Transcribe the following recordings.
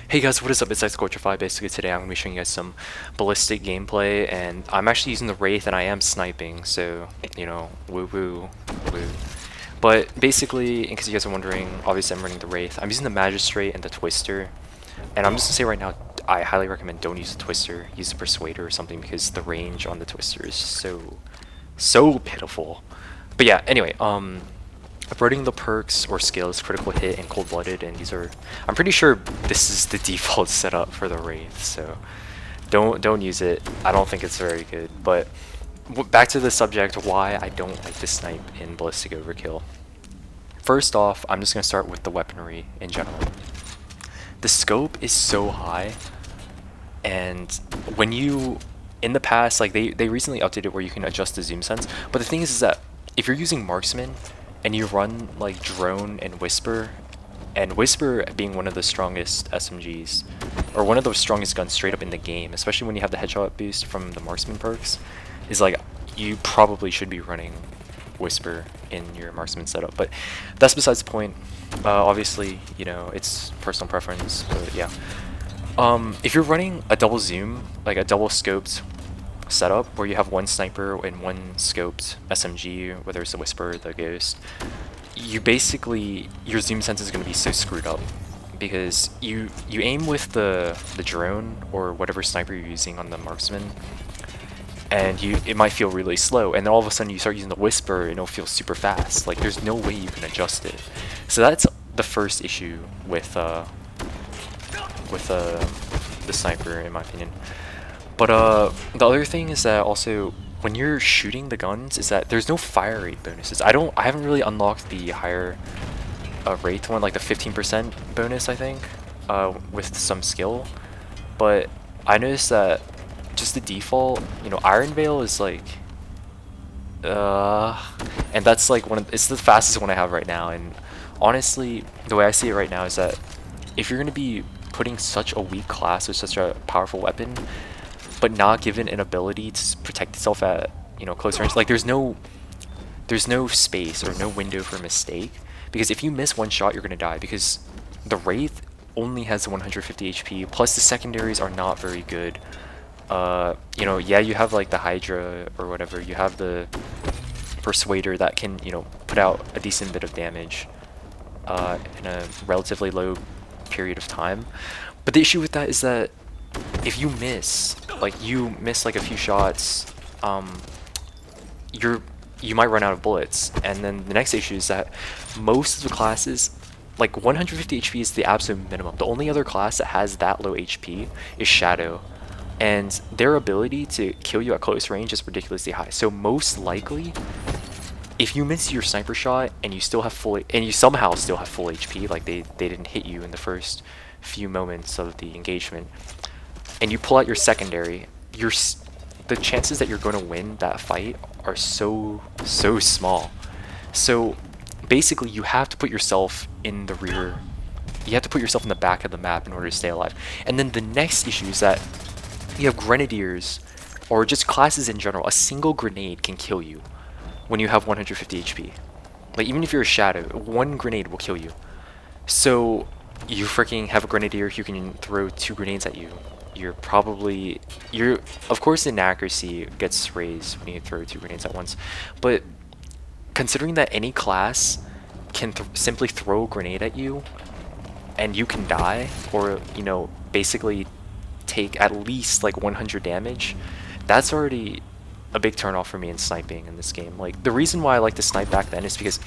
Hey guys, what is up? It's Scorchify. Basically today I'm going to be showing you guys some Ballistic gameplay, and I'm actually using the Wraith and I am sniping, so, you know, woo woo, woo. But basically, in case you guys are wondering, obviously I'm running the Wraith. I'm using the Magistrate and the Twister, and I'm just going to say right now, I highly recommend don't use the Twister, use the Persuader or something, because the range on the Twister is so pitiful. But yeah, anyway, uploading the perks or skills, critical hit and cold-blooded, and these are, I'm pretty sure this is the default setup for the Wraith, so don't use it. I don't think it's very good. But back to the subject, why I don't like to snipe in Ballistic Overkill. First off, I'm just gonna start with the weaponry in general. The scope is so high, and when you, in the past, like they recently updated where you can adjust the zoom sense, but the thing is that if you're using marksman and you run like drone and whisper being one of the strongest SMGs or one of the strongest guns straight up in the game, especially when you have the headshot boost from the marksman perks, is like you probably should be running whisper in your marksman setup. But that's besides the point. Obviously, you know, it's personal preference, but yeah. If you're running a double zoom, like a double scoped setup where you have one sniper and one scoped SMG, whether it's the Whisper or the Ghost, you basically, your zoom sense is going to be so screwed up because you aim with the drone or whatever sniper you're using on the marksman, and it might feel really slow, and then all of a sudden you start using the Whisper and it'll feel super fast. Like there's no way you can adjust it. So that's the first issue with the sniper, in my opinion. But the other thing is that also when you're shooting the guns is that there's no fire rate bonuses. I haven't really unlocked the higher rate one, like the 15% bonus, I think, with some skill. But I noticed that just the default, you know, Iron Veil is like, and that's like it's the fastest one I have right now. And honestly, the way I see it right now is that if you're gonna be putting such a weak class with such a powerful weapon, but not given an ability to protect itself at, you know, close range, like there's no space or no window for mistake, because if you miss one shot you're gonna die, because the Wraith only has 150 HP, plus the secondaries are not very good. You know, yeah, you have like the Hydra or whatever, you have the Persuader that can, you know, put out a decent bit of damage in a relatively low period of time, but the issue with that is that if you miss like a few shots, you might run out of bullets. And then the next issue is that most of the classes, like 150 HP is the absolute minimum. The only other class that has that low HP is Shadow, and their ability to kill you at close range is ridiculously high. So most likely, if you miss your sniper shot and you somehow still have full HP, like they didn't hit you in the first few moments of the engagement, and you pull out your secondary, the chances that you're going to win that fight are so small. So basically you have to put yourself in the rear, you have to put yourself in the back of the map in order to stay alive. And then the next issue is that you have grenadiers, or just classes in general. A single grenade can kill you when you have 150 HP. Like even if you're a Shadow, one grenade will kill you. So you freaking have a grenadier who can throw 2 grenades at you. Of course inaccuracy gets raised when you throw 2 grenades at once, but considering that any class can simply throw a grenade at you and you can die, or, you know, basically take at least like 100 damage, that's already a big turn off for me in sniping in this game. Like the reason why I like to snipe back then is because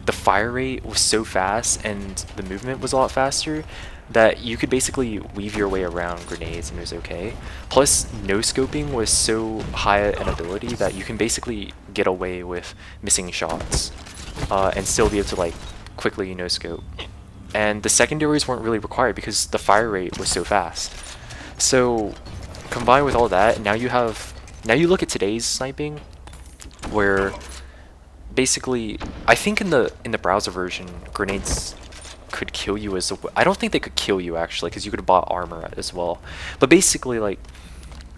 the fire rate was so fast and the movement was a lot faster that you could basically weave your way around grenades and it was okay. Plus, no-scoping was so high an ability that you can basically get away with missing shots and still be able to like quickly no-scope. And the secondaries weren't really required because the fire rate was so fast. So combined with all that, now you look at today's sniping, where basically, I think in the browser version, grenades could kill you I don't think they could kill you actually, because you could have bought armor as well. But basically, like,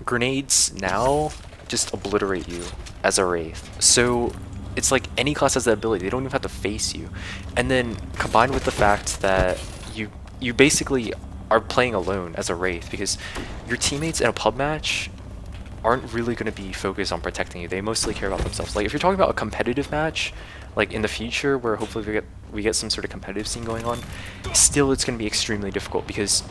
grenades now just obliterate you as a Wraith. So it's like any class has that ability. They don't even have to face you. And then combined with the fact that you basically are playing alone as a Wraith, because your teammates in a pub match aren't really going to be focused on protecting you. They mostly care about themselves. Like if you're talking about a competitive match, like in the future where hopefully we get some sort of competitive scene going on, still it's going to be extremely difficult, because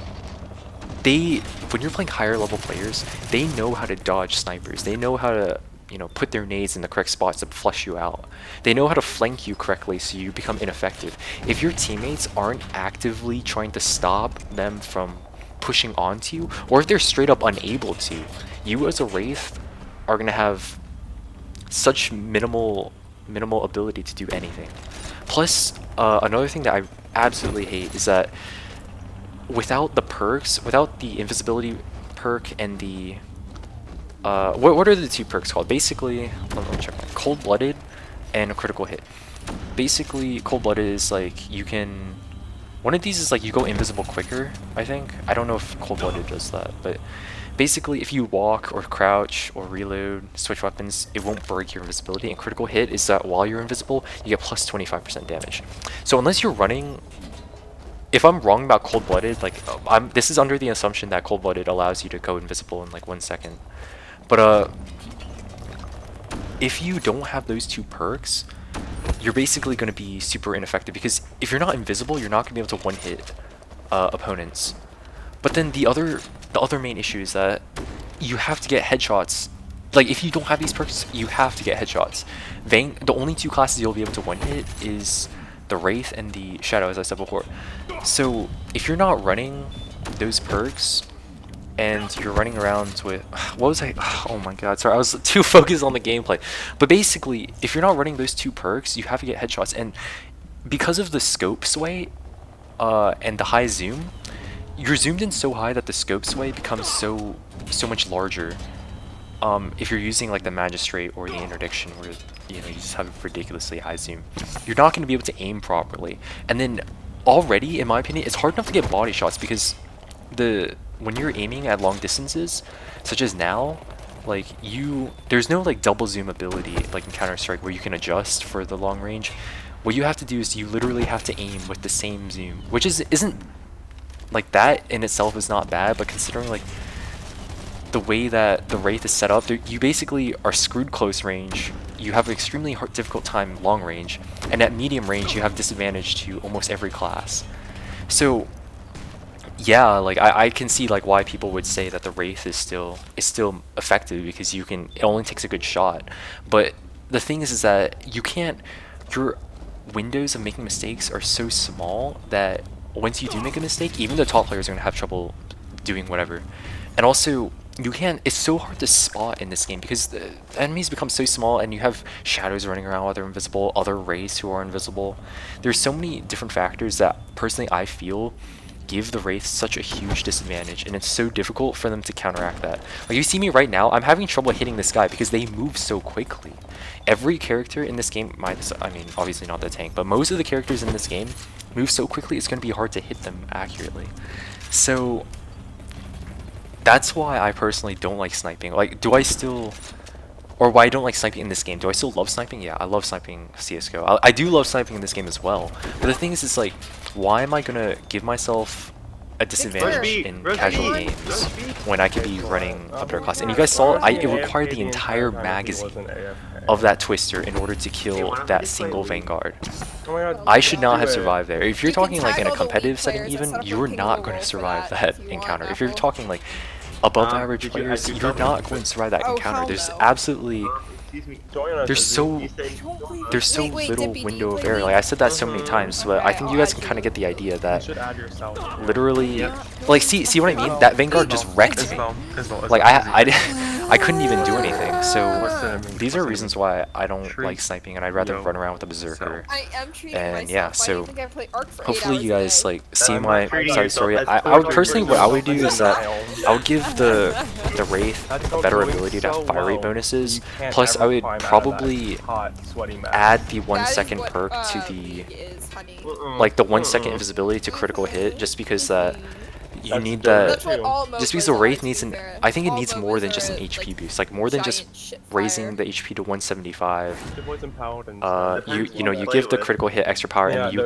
when you're playing higher level players, they know how to dodge snipers. They know how to, you know, put their nades in the correct spots to flush you out. They know how to flank you correctly so you become ineffective. If your teammates aren't actively trying to stop them from pushing onto you, or if they're straight up unable to, you as a Wraith are going to have such minimal ability to do anything. Plus, another thing that I absolutely hate is that without the perks, without the invisibility perk and the what are the two perks called? Basically, let me check. Cold-blooded and a critical hit. Basically, cold-blooded is like you can. One of these is like you go invisible quicker, I think. I don't know if cold-blooded does that, but basically if you walk or crouch or reload, switch weapons, it won't break your invisibility. And critical hit is that while you're invisible, you get plus 25% damage. So unless you're running, if I'm wrong about cold-blooded, like this is under the assumption that cold-blooded allows you to go invisible in like 1 second. But if you don't have those two perks, you're basically going to be super ineffective, because if you're not invisible, you're not going to be able to one-hit opponents. But then the other main issue is that you have to get headshots. Like if you don't have these perks, you have to get headshots. The only two classes you'll be able to one-hit is the Wraith and the Shadow, as I said before. So if you're not running those perks, and you're running around with, what was I, oh my god, sorry, I was too focused on the gameplay. But basically, if you're not running those two perks, you have to get headshots. And because of the scope sway and the high zoom, you're zoomed in so high that the scope sway becomes so much larger. If you're using like the Magistrate or the Interdiction, where you know you just have a ridiculously high zoom, you're not going to be able to aim properly. And then already, in my opinion, it's hard enough to get body shots, because when you're aiming at long distances, such as now, like there's no like double zoom ability like in Counter-Strike where you can adjust for the long range. What you have to do is you literally have to aim with the same zoom, which isn't like, that in itself is not bad, but considering like the way that the Wraith is set up, you basically are screwed close range, you have an extremely difficult time long range, and at medium range you have disadvantage to almost every class. So yeah, like I can see like why people would say that the Wraith is still effective, because it only takes a good shot. But the thing is that your windows of making mistakes are so small that once you do make a mistake, even the top players are gonna have trouble doing whatever. And also, it's so hard to spot in this game, because the enemies become so small, and you have shadows running around while they're invisible, other Wraiths who are invisible. There's so many different factors that personally I feel give the Wraith such a huge disadvantage, and it's so difficult for them to counteract that. Like you see me right now, I'm having trouble hitting this guy because they move so quickly. Every character in this game, I mean obviously not the tank, but most of the characters in this game move so quickly it's going to be hard to hit them accurately. So that's why I personally don't like sniping. Like, why I don't like sniping in this game. Do I still love sniping? Yeah, I love sniping CSGO. I do love sniping in this game as well. But the thing is, it's like, why am I gonna give myself a disadvantage in casual games when I could be running a better class? And you guys saw, it required the entire magazine of that Twister in order to kill that single Vanguard. I should not have survived there. If you're talking like in a competitive setting even, you're not going to survive that encounter. If you're talking like above average players, you're not going to survive that encounter. There's absolutely there's so little window of error. Like I said that so many times, but I think you guys can kind of get the idea that literally, like, see what I mean? That Vanguard just wrecked me. Like I couldn't even do anything. So these are reasons why I don't like sniping, and I'd rather run around with a berserker. And yeah, so hopefully you guys like see my story. I would personally, what I would do is that I would give the Wraith a better ability to have fire rate bonuses. Plus, I would probably add the 1 second perk to the, like the 1 second invisibility to critical hit, just because you need that, just because the Wraith needs I think it needs more than just an HP boost, like more than just raising the HP to 175. You give the critical hit extra power, and you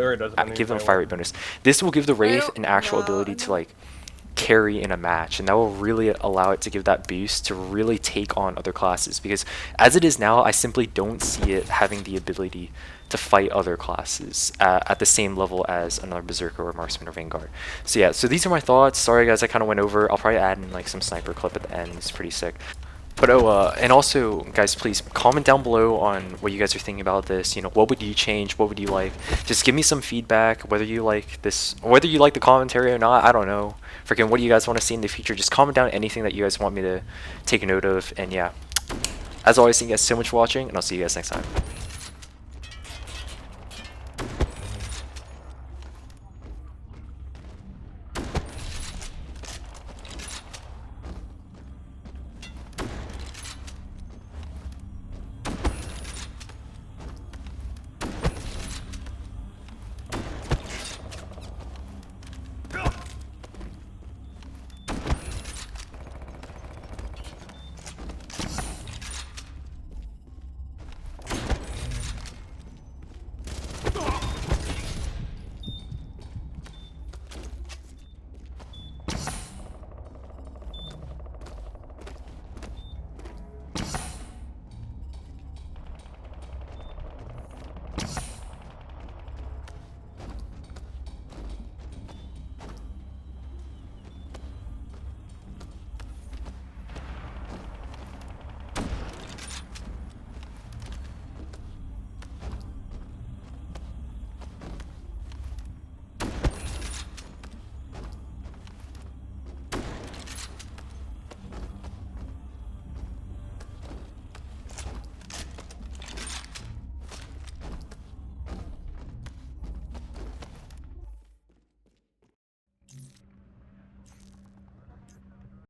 give them a fire rate bonus. This will give the Wraith an actual ability to like carry in a match, and that will really allow it to give that boost to really take on other classes, because as it is now, I simply don't see it having the ability to fight other classes at the same level as another Berserker or Marksman or Vanguard. So yeah, so these are my thoughts. Sorry guys, I kind of went over. I'll probably add in like some sniper clip at the end. It's pretty sick. But and also, guys, please comment down below on what you guys are thinking about this. You know, what would you change? What would you like? Just give me some feedback, whether you like this, whether you like the commentary or not. I don't know. Freaking, what do you guys want to see in the future? Just comment down anything that you guys want me to take a note of. And yeah, as always, thank you guys so much for watching, and I'll see you guys next time.